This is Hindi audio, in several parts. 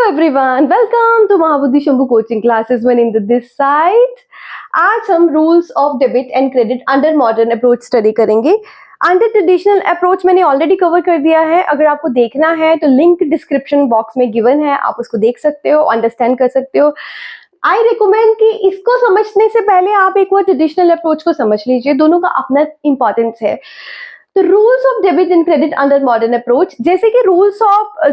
everyone, welcome to Mahabudhi Shambhu coaching classes. Maninder this side. आज हम rules of debit and credit under modern approach study करेंगे. अंडर ट्रेडिशनल अप्रोच मैंने ऑलरेडी कवर कर दिया है. अगर आपको देखना है तो लिंक डिस्क्रिप्शन बॉक्स में गिवन है, आप उसको देख सकते हो, अंडरस्टैंड कर सकते हो. आई रिकमेंड कि इसको समझने से पहले आप एक बार ट्रेडिशनल अप्रोच को समझ लीजिए. दोनों का अपना इंपॉर्टेंस है. तो rules of debit and credit under modern approach, जैसे कि rules of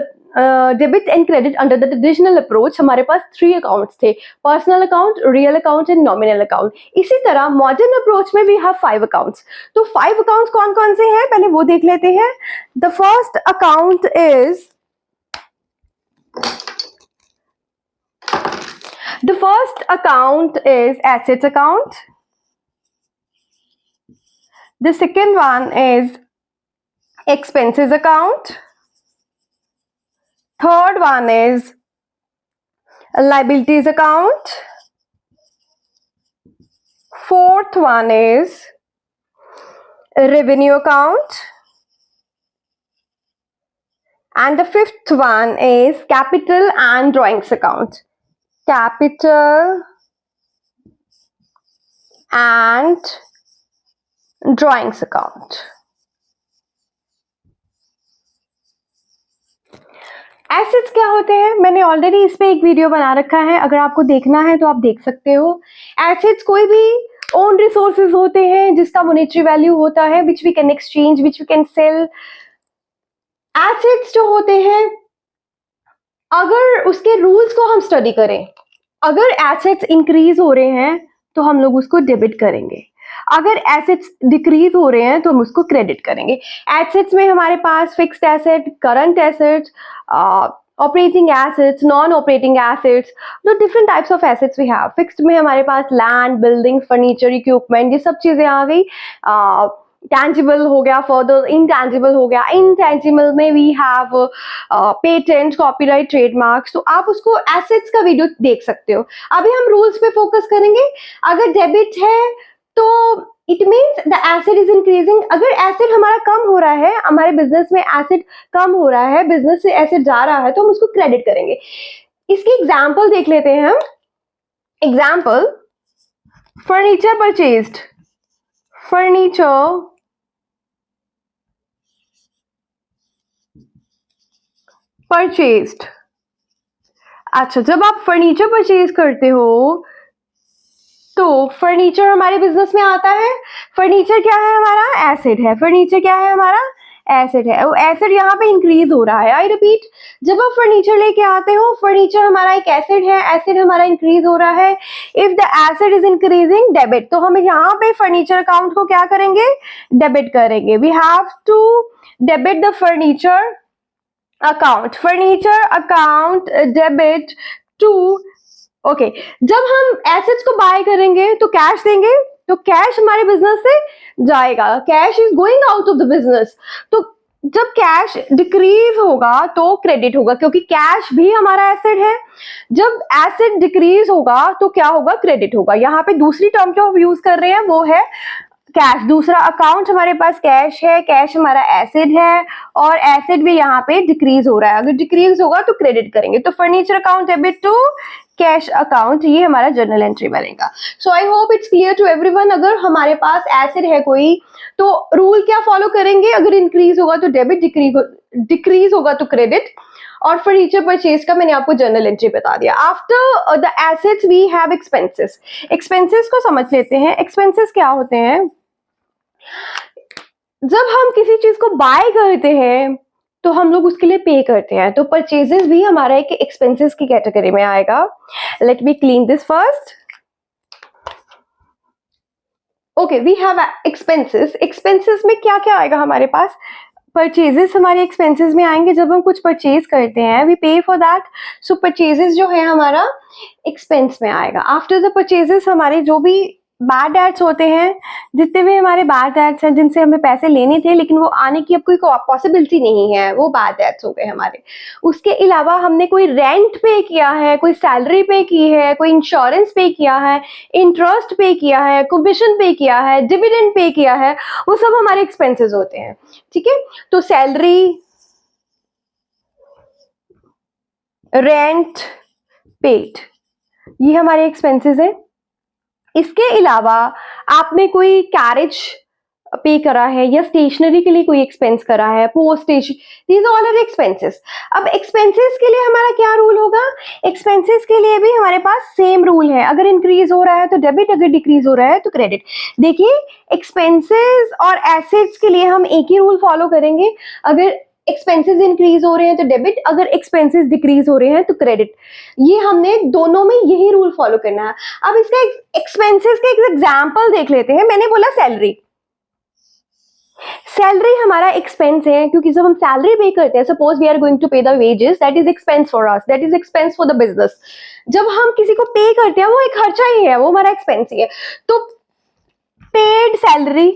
debit and credit under the traditional approach हमारे पास 3 अकाउंट्स थे: personal account, real account and nominal account. इसी तरह मॉडर्न अप्रोच में भी have 5 अकाउंट्स. तो 5 अकाउंट्स कौन कौन से हैं पहले वो देख लेते हैं. The first account is assets account. The second one is expenses account. Third one is liabilities account. Fourth one is revenue account. And the fifth one is capital and drawings account. Capital and drawings account. Assets क्या होते हैं मैंने ऑलरेडी इस पे एक वीडियो बना रखा है, अगर आपको देखना है तो आप देख सकते हो. एसेट्स कोई भी ओन रिसोर्सेज होते हैं जिसका मॉनेटरी वैल्यू होता है, which we can exchange, which we can sell. Assets जो होते हैं, अगर उसके रूल्स को हम स्टडी करें, अगर एसेट्स इंक्रीज हो रहे हैं तो हम लोग उसको डेबिट करेंगे. अगर एसेट्स डिक्रीज हो रहे हैं तो हम उसको क्रेडिट करेंगे. एसेट्स में हमारे पास fixed asset, current assets, operating assets, non operating assets, तो different types of assets we have. Fixed में हमारे पास लैंड, बिल्डिंग, फर्नीचर, इक्विपमेंट, ये सब चीजें आ गई. टैंजिबल हो गया, फर्दर इनटैंजिबल हो गया. इनटैंजिबल में we have patent, copyright, trademarks. तो आप उसको एसेट्स का वीडियो देख सकते हो. अभी हम रूल्स पे फोकस करेंगे. अगर डेबिट है तो it means the asset is increasing. अगर एसेट हमारा कम हो रहा है, हमारे बिजनेस में एसेट कम हो रहा है, बिजनेस से एसेट जा रहा है, तो हम उसको क्रेडिट करेंगे. इसकी एग्जांपल देख लेते हैं हम. Example, furniture purchased. Furniture purchased. अच्छा, जब आप फर्नीचर परचेज करते हो तो फर्नीचर हमारे बिजनेस में आता है. फर्नीचर क्या है हमारा? एसेट है. फर्नीचर क्या है हमारा? एसेट है. वो एसेट यहाँ पे इंक्रीज हो रहा है. आई रिपीट, जब आप फर्नीचर लेके आते हो, फर्नीचर हमारा एक एसेट है, एसेट हमारा इंक्रीज हो रहा है. If the asset is increasing, debit. तो हम यहाँ पे फर्नीचर अकाउंट को क्या करेंगे? डेबिट करेंगे. We have to debit the furniture account. Furniture account debit to. Okay, जब हम एसेट्स को बाय करेंगे तो कैश देंगे, तो कैश हमारे बिजनेस से जाएगा. Cash is going out of the business. तो जब कैश डिक्रीज होगा तो क्रेडिट होगा, क्योंकि कैश भी हमारा एसेट है. जब एसेट डिक्रीज होगा तो क्या होगा? क्रेडिट होगा. यहाँ पे दूसरी टर्म जो हम यूज कर रहे हैं वो है कैश. दूसरा अकाउंट हमारे पास कैश है, कैश हमारा एसेट है, और एसेट भी यहाँ पे डिक्रीज हो रहा है. अगर डिक्रीज होगा तो क्रेडिट करेंगे. तो furniture account debit to cash account, ये हमारा जर्नल एंट्री बनेगा. So I hope it's clear to everyone. अगर हमारे पास एसेट है कोई तो रूल क्या फॉलो करेंगे? अगर इंक्रीज होगा तो डेबिट, डिक्रीज होगा तो क्रेडिट. और फर्नीचर परचेज का मैंने आपको जर्नल एंट्री बता दिया. After the assets we have expenses. Expenses को समझ लेते हैं. एक्सपेंसेस क्या होते हैं? जब हम किसी चीज को बाय करते हैं तो हम लोग उसके लिए पे करते हैं. तो परचेजेस भी हमारा एक एक्सपेंसेस की कैटेगरी में आएगा. Let me clean this first. Okay, we have expenses. Expenses में क्या क्या आएगा हमारे पास? परचेजेस हमारे एक्सपेंसेस में आएंगे. जब हम कुछ परचेज करते हैं, वी पे फॉर दैट. सो परचेजेस जो है हमारा एक्सपेंस में आएगा. आफ्टर द परचेजेस हमारे जो भी बैड डेट्स होते हैं, जितने भी हमारे बैड डेट्स हैं जिनसे हमें पैसे लेने थे लेकिन वो आने की अब कोई पॉसिबिलिटी नहीं है, वो बैड डेट्स हो गए हमारे. उसके अलावा हमने कोई रेंट पे किया है, कोई सैलरी पे की है, कोई इंश्योरेंस पे किया है, इंटरेस्ट पे किया है, कमीशन पे किया है, डिविडेंड पे किया है, वो सब हमारे एक्सपेंसेस होते हैं. ठीक है, तो सैलरी, रेंट पेड, ये हमारे एक्सपेंसेस हैं। इसके अलावा आपने कोई कैरेज पे करा है या स्टेशनरी के लिए कोई एक्सपेंस करा है, post station, these all are expenses. अब एक्सपेंसेस के लिए हमारा क्या रूल होगा? एक्सपेंसेस के लिए भी हमारे पास सेम रूल है, अगर इंक्रीज हो रहा है तो डेबिट, अगर डिक्रीज हो रहा है तो क्रेडिट। देखिए एक्सपेंसेस और एसेट्स के लिए हम एक ही रूल फॉलो करेंगे, अगर एक्सपेंसेस इंक्रीज हो रहे हैं तो डेबिट, अगर एक्सपेंसेस डिक्रीज हो रहे हैं तो क्रेडिट। ये हमने दोनों में यही रूल फॉलो करना है। अब इसका एक्सपेंसेस का एक एग्जांपल देख लेते हैं। मैंने बोला सैलरी, सैलरी हमारा एक्सपेंस है, क्योंकि जब हम सैलरी पे करते हैं, suppose we are going to pay the wages, that is expense for us, that is expense for the business. जब हम किसी को पे करते हैं वो एक खर्चा ही है, वो हमारा एक्सपेंस ही है। तो पेड सैलरी।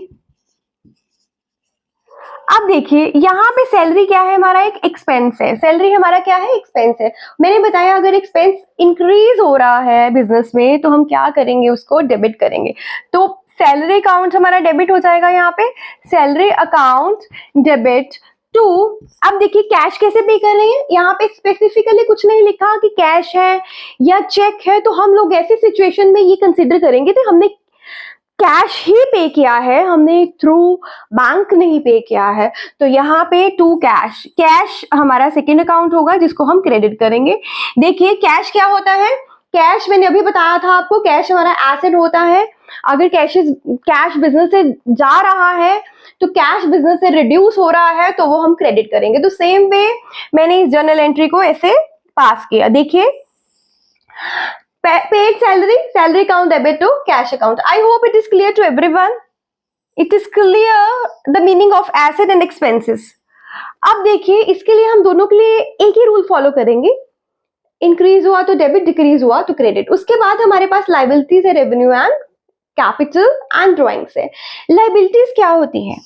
अब देखिए यहाँ पे सैलरी क्या है, हमारा एक एक्सपेंस है, सैलरी हमारा क्या है, एक्सपेंस है। मैंने बताया अगर एक्सपेंस इंक्रीज हो रहा है बिजनेस में तो हम क्या करेंगे, उसको डेबिट करेंगे। तो सैलरी अकाउंट हमारा डेबिट हो जाएगा, यहाँ पे सैलरी अकाउंट डेबिट टू। अब देखिए कैश कैसे पे कर रहे हैं, यहाँ पे स्पेसिफिकली कुछ नहीं लिखा कि कैश है या चेक है, तो हम लोग ऐसी सिचुएशन में ये कंसिडर करेंगे कि हमने कैश ही पे किया है, हमने थ्रू बैंक नहीं पे किया है। तो यहाँ पे टू कैश, कैश हमारा सेकेंड अकाउंट होगा जिसको हम क्रेडिट करेंगे। देखिए कैश क्या होता है, कैश मैंने अभी बताया था आपको, कैश हमारा एसेट होता है। अगर कैश बिजनेस से जा रहा है तो कैश बिजनेस से रिड्यूस हो रहा है तो वो हम क्रेडिट करेंगे। तो सेम वे मैंने इस जर्नल एंट्री को ऐसे पास किया। देखिए paid salary account debit to cash account. I hope it is clear to everyone. It is clear the meaning of asset and expenses. अब देखिए इसके लिए हम दोनों के लिए एक ही रूल फॉलो करेंगे, इंक्रीज हुआ तो डेबिट, डिक्रीज हुआ तो क्रेडिट। उसके बाद हमारे पास लाइबिलिटीज है, revenue and capital and drawings है। लाइबिलिटीज क्या होती है,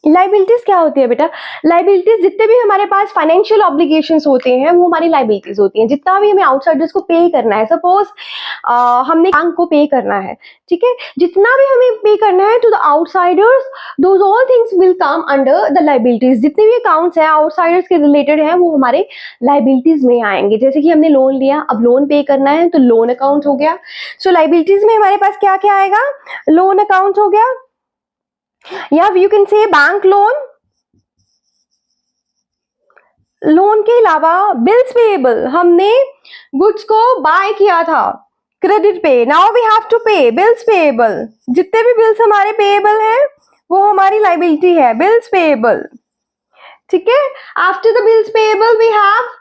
लाइबिलिटीज क्या होती है बेटा, लाइबिलिटीज जितने भी हमारे पास फाइनेंशियल ऑब्लिगेशंस होते हैं वो हमारी लाइबिलिटीज होती हैं। जितना भी हमें आउटसाइडर्स को पे करना है, सपोज हमने बैंक को पे करना है, ठीक है, जितना भी हमें पे करना है to the outsiders, those all things will come under the liabilities. जितने भी अकाउंट्स हैं आउटसाइडर्स के रिलेटेड हैं वो हमारे लाइबिलिटीज में आएंगे। जैसे कि हमने लोन लिया, अब लोन पे करना है तो लोन अकाउंट हो गया। सो लाइबिलिटीज में हमारे पास क्या क्या आएगा, लोन अकाउंट हो गया, या you can say bank loan. Loan के अलावा बिल्स पेएबल, हमने गुड्स को बाय किया था, क्रेडिट पे, now we have to pay bills payable. जितने भी बिल्स हमारे पेएबल हैं वो हमारी लाइबिलिटी है, बिल्स पेएबल, ठीक है। After the bills payable we have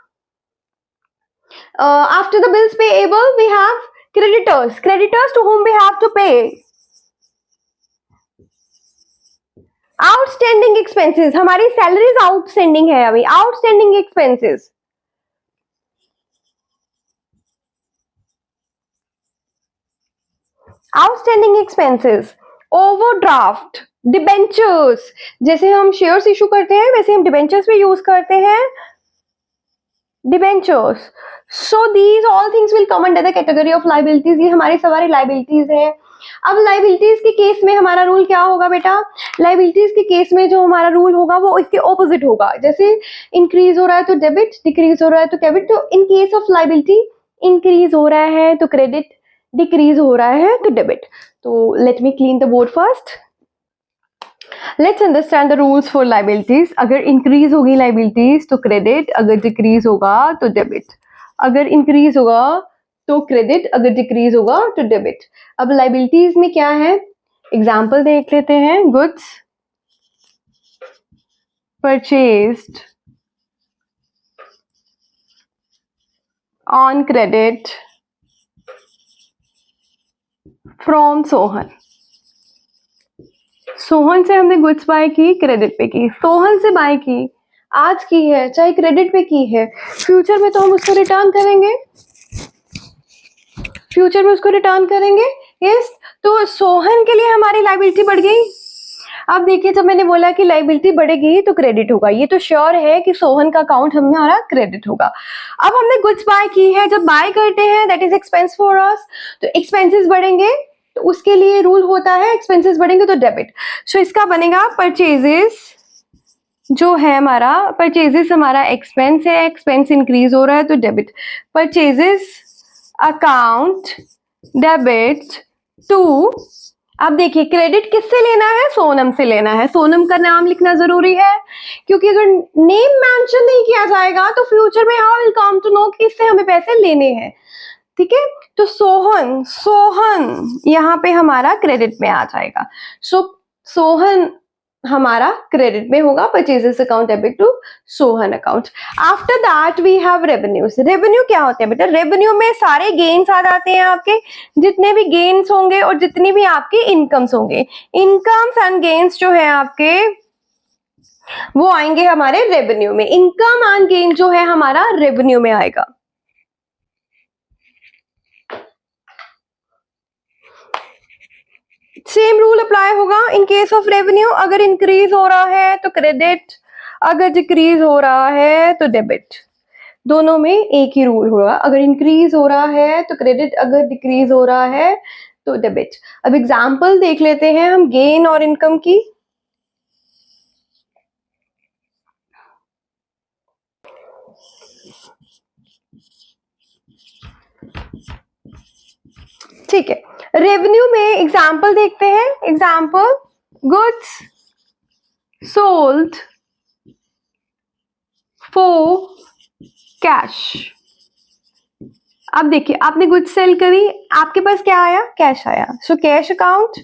after the bills payable we have creditors, creditors to whom we have to pay। Outstanding expenses, हमारी सैलरीज आउटस्टैंडिंग है अभी, outstanding expenses, outstanding expenses, overdraft, debentures, जैसे हम शेयर्स इशू करते हैं वैसे हम डिबेंचर्स भी यूज करते हैं, debentures. So these all things will come under the category of liabilities. ये हमारी सारी लाइबिलिटीज है। अब लाइबिलिटीज के केस में हमारा रूल क्या होगा बेटा, लाइबिलिटीज के केस में जो हमारा रूल होगा वो इसके ऑपोजिट होगा। जैसे इंक्रीज हो रहा है तो डेबिट, डिक्रीज हो रहा है तो डेबिट। तो in case of liability increase हो रहा है तो क्रेडिट, डिक्रीज हो रहा है तो डेबिट। तो late me clean the board first. Let's understand the rules for liabilities. अगर इंक्रीज होगी लाइबिलिटीज तो क्रेडिट, अगर डिक्रीज होगा तो डेबिट। अगर इंक्रीज होगा तो क्रेडिट, अगर डिक्रीज होगा तो डेबिट। अब लाइबिलिटीज में क्या है, एग्जाम्पल देख लेते हैं। Goods purchased on credit from Sohan. Sohan से हमने गुड्स बाय की, क्रेडिट पे की। सोहन से बाय की, आज की है चाहे क्रेडिट पे की है, फ्यूचर में तो हम उसको रिटर्न करेंगे, फ्यूचर में उसको रिटर्न करेंगे। यस, तो सोहन के लिए हमारी लाइबिलिटी बढ़ गई। अब देखिए जब मैंने बोला कि लाइबिलिटी बढ़ेगी तो क्रेडिट होगा, ये तो श्योर है कि सोहन का अकाउंट हमारा क्रेडिट होगा। अब हमने गुड्स बाय की है, जब बाय करते हैं दैट इज एक्सपेंस फॉर अस, तो एक्सपेंसेस बढ़ेंगे तो उसके लिए रूल होता है एक्सपेंसेस बढ़ेंगे तो डेबिट। सो इसका बनेगा परचेजेस जो है हमारा परचेजेस हमारा एक्सपेंस है, एक्सपेंस इंक्रीज हो रहा है तो debit. Purchases account debit to, अब देखिए क्रेडिट किससे लेना है, सोनम से लेना है। सोनम का नाम लिखना जरूरी है क्योंकि अगर नेम मेंशन नहीं किया जाएगा तो फ्यूचर में how will come to know कि इससे हमें पैसे लेने हैं। ठीक है, तो सोहन, सोहन यहाँ पे हमारा क्रेडिट में आ जाएगा। सो सोहन हमारा क्रेडिट में होगा, purchases account debit to Sohan account. After that we have revenues. Revenue क्या होता है बेटा, रेवेन्यू में सारे गेन्स आ जाते हैं आपके, जितने भी गेन्स होंगे और जितनी भी आपकी इनकम्स होंगे, इनकम्स एंड गेन्स जो है आपके वो आएंगे हमारे रेवेन्यू में। इनकम एंड गेन जो है हमारा रेवेन्यू में आएगा। सेम रूल अप्लाई होगा इन केस ऑफ रेवेन्यू। अगर इंक्रीज हो रहा है तो क्रेडिट, अगर डिक्रीज हो रहा है तो डेबिट। दोनों में एक ही रूल होगा, अगर इंक्रीज हो रहा है तो क्रेडिट, अगर डिक्रीज हो रहा है तो डेबिट। अब एग्जांपल देख लेते हैं हम गेन और इनकम की। ठीक है, रेवेन्यू में एग्जांपल देखते हैं। Example, goods sold for cash. अब देखिए आपने गुड्स सेल करी, आपके पास क्या आया, कैश आया। सो कैश अकाउंट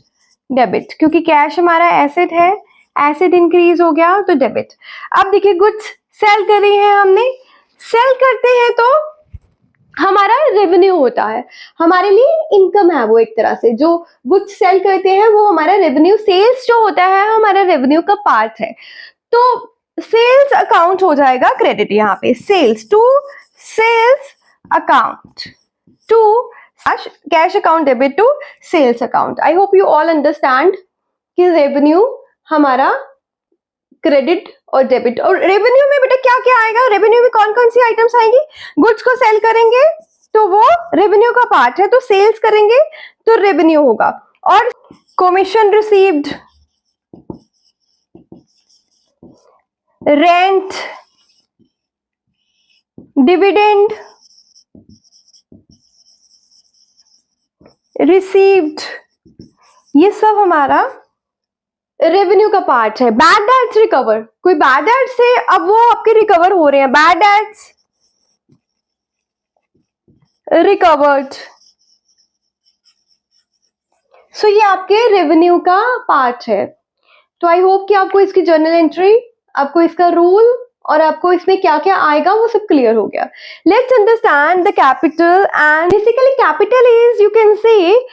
डेबिट, क्योंकि कैश हमारा एसेट है, एसेट इंक्रीज हो गया तो डेबिट। अब देखिए गुड्स सेल करी है हमने, सेल करते हैं तो हमारा रेवेन्यू होता है, हमारे लिए इनकम है वो। एक तरह से जो गुड्स सेल करते हैं वो हमारा रेवेन्यू, सेल्स जो होता है हमारा रेवेन्यू का पार्ट है। तो सेल्स अकाउंट हो जाएगा क्रेडिट यहाँ पे, sales to sales account to cash account debit to sales account. I hope you all understand कि रेवेन्यू हमारा क्रेडिट और डेबिट। और रेवेन्यू में बेटा क्या क्या आएगा, रेवेन्यू में कौन कौन सी आइटम्स आएंगी, गुड्स को सेल करेंगे तो वो रेवेन्यू का पार्ट है, तो सेल्स करेंगे तो रेवेन्यू होगा। और commission received, rent, dividend received, ये सब हमारा रेवेन्यू का पार्ट है। बैड डेट्स रिकवर, कोई बैड डेट्स है अब वो आपके रिकवर हो रहे हैं, बैड डेट्स रिकवर्ड। सो ये आपके रेवेन्यू का पार्ट है। तो आई होप कि आपको इसकी जर्नल एंट्री, आपको इसका रूल और आपको इसमें क्या क्या आएगा वो सब क्लियर हो गया। Let's understand the capital. And basically capital is, you can से,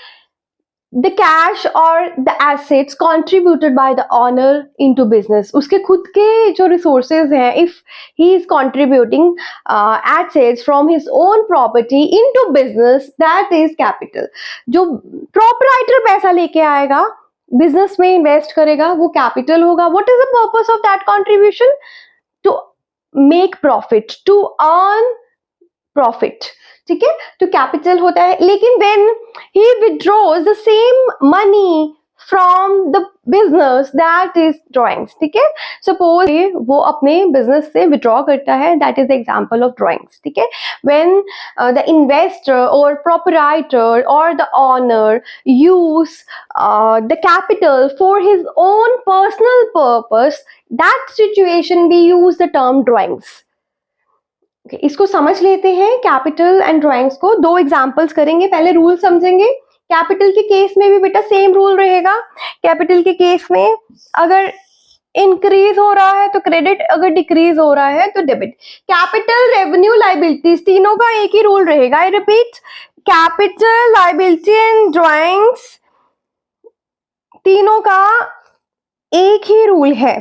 the cash or the assets contributed by the owner into business। उसके खुद के जो resources हैं, if he is contributing assets from his own property into business, that is capital। जो proprietor पैसा लेके आएगा बिजनेस में इन्वेस्ट करेगा वो कैपिटल होगा। what is the purpose of that contribution? to make profit, to earn profit. ठीक है, तो कैपिटल होता है। लेकिन when he withdraws the same money from the business, that is drawings. ठीक है, सपोज वो अपने बिजनेस से विड्रॉ करता है, that is the example of drawings. ठीक है, व्हेन द इन्वेस्टर और प्रोपराइटर और the owner use the capital for his own personal purpose, that situation we use the term drawings. Okay, इसको समझ लेते हैं कैपिटल एंड ड्राइंग्स को। दो एग्जांपल्स करेंगे, पहले रूल समझेंगे। कैपिटल के केस में भी बेटा सेम रूल रहेगा। कैपिटल के केस में अगर इंक्रीज हो रहा है तो क्रेडिट, अगर डिक्रीज हो रहा है तो डेबिट। कैपिटल, रेवेन्यू, लाइबिलिटीज, तीनों का एक ही रूल रहेगा। I repeat, capital, liability and drawings, तीनों का एक ही रूल है।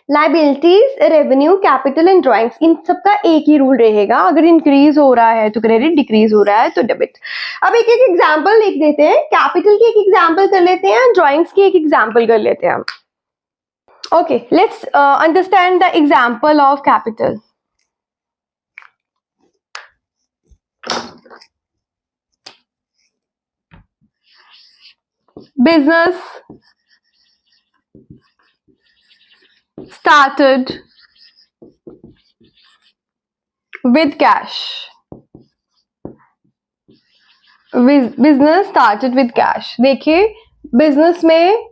Liabilities, revenue, capital and drawings, इन सबका एक ही रूल रहेगा। अगर इंक्रीज हो रहा है तो क्रेडिट, डिक्रीज हो रहा है तो डेबिट। अब एक एक एग्जांपल लिख देते हैं। कैपिटल की एक एग्जांपल कर लेते हैं, ड्राइंग्स की एक एग्जांपल कर लेते हैं। Okay, let's understand the example of capital. Business started with cash. Business started with cash. देखिए बिजनेस में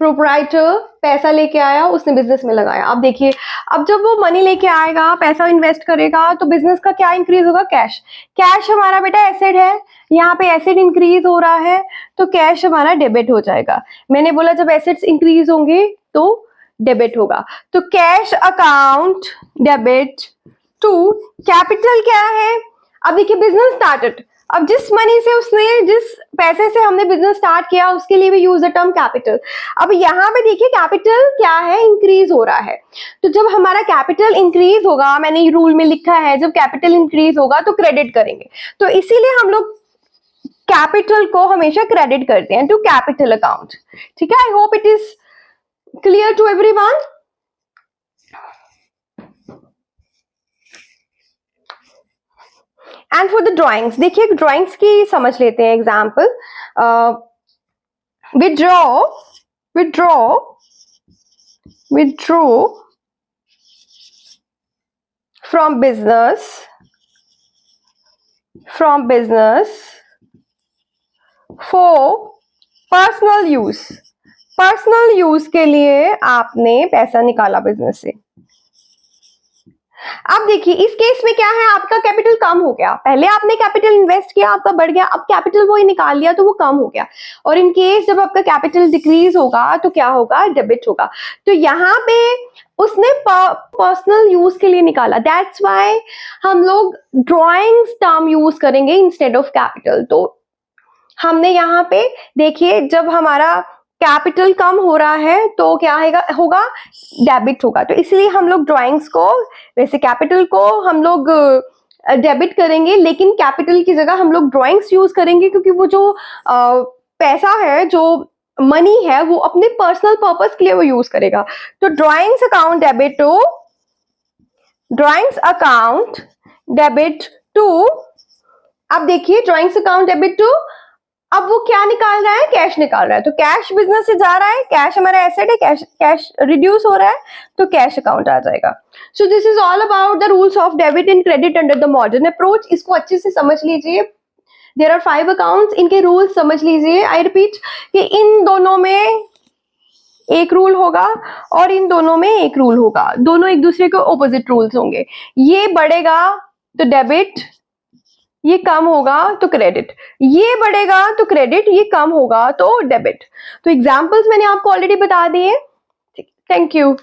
प्रोप्राइटर पैसा लेके आया, उसने बिजनेस में लगाया. अब देखिए अब जब वो मनी लेके आएगा, पैसा इन्वेस्ट करेगा, तो बिजनेस का क्या इंक्रीज होगा? कैश. कैश हमारा बेटा एसेट है, यहाँ पे एसेट इंक्रीज हो रहा है तो कैश हमारा डेबिट हो जाएगा. मैंने बोला जब एसेट्स इंक्रीज होंगे तो डेबिट होगा. तो cash account debit to capital क्या है? अब देखिए बिजनेस स्टार्टेड, अब जिस मनी से उसने, जिस पैसे से हमने बिजनेस स्टार्ट किया, उसके लिए भी यूज द टर्म कैपिटल. अब यहाँ पे देखिए कैपिटल क्या है? इंक्रीज हो रहा है. तो जब हमारा कैपिटल इंक्रीज होगा, मैंने रूल में लिखा है जब कैपिटल इंक्रीज होगा तो क्रेडिट करेंगे. तो इसीलिए हम लोग कैपिटल को हमेशा क्रेडिट करते हैं टू कैपिटल अकाउंट. ठीक है, I hope it is clear to everyone. And for the drawings, देखिए ड्राइंग्स की समझ लेते हैं. Example withdraw from business for personal use के लिए आपने पैसा निकाला बिजनेस से. अब देखिए इस केस में क्या है? आपका कैपिटल कम हो गया. पहले आपने कैपिटल इन्वेस्ट किया, आपका बढ़ गया, अब कैपिटल वो ही निकाल लिया तो वो कम हो गया. और इन केस जब आपका कैपिटल डिक्रीज होगा तो क्या होगा? डेबिट होगा. तो यहाँ पे उसने पर्सनल यूज के लिए निकाला. दैट्स व्हाई हम लोग ड्रॉइंग्स टर्म यूज करेंगे इंस्टेड ऑफ कैपिटल. तो हमने यहाँ पे देखिए जब हमारा कैपिटल कम हो रहा है तो क्या होगा? डेबिट होगा. तो इसलिए हम लोग ड्राइंग्स को, वैसे कैपिटल को हम लोग डेबिट करेंगे, लेकिन कैपिटल की जगह हम लोग ड्राइंग्स यूज करेंगे, क्योंकि वो जो पैसा है, जो मनी है, वो अपने पर्सनल पर्पस के लिए वो यूज करेगा. तो ड्राइंग्स अकाउंट डेबिट टू. अब देखिए ड्राइंग्स अकाउंट डेबिट टू, अब वो क्या निकाल रहा है? कैश निकाल रहा है. तो कैश बिजनेस से जा रहा है, कैश हमारा एसेट है, कैश रिड्यूस हो रहा है तो कैश अकाउंट आ जाएगा. So this is all about the rules of debit and credit under the modern approach. इसको अच्छे से समझ लीजिए. देयर आर 5 अकाउंट्स, इनके रूल्स समझ लीजिए. आई रिपीट कि इन दोनों में एक रूल होगा और इन दोनों में एक रूल होगा. दोनों एक दूसरे के ऑपोजिट रूल्स होंगे. ये बढ़ेगा तो डेबिट, ये कम होगा तो क्रेडिट. ये बढ़ेगा तो क्रेडिट, ये कम होगा तो डेबिट. तो एग्जांपल्स मैंने आपको ऑलरेडी बता दिए. Thank you.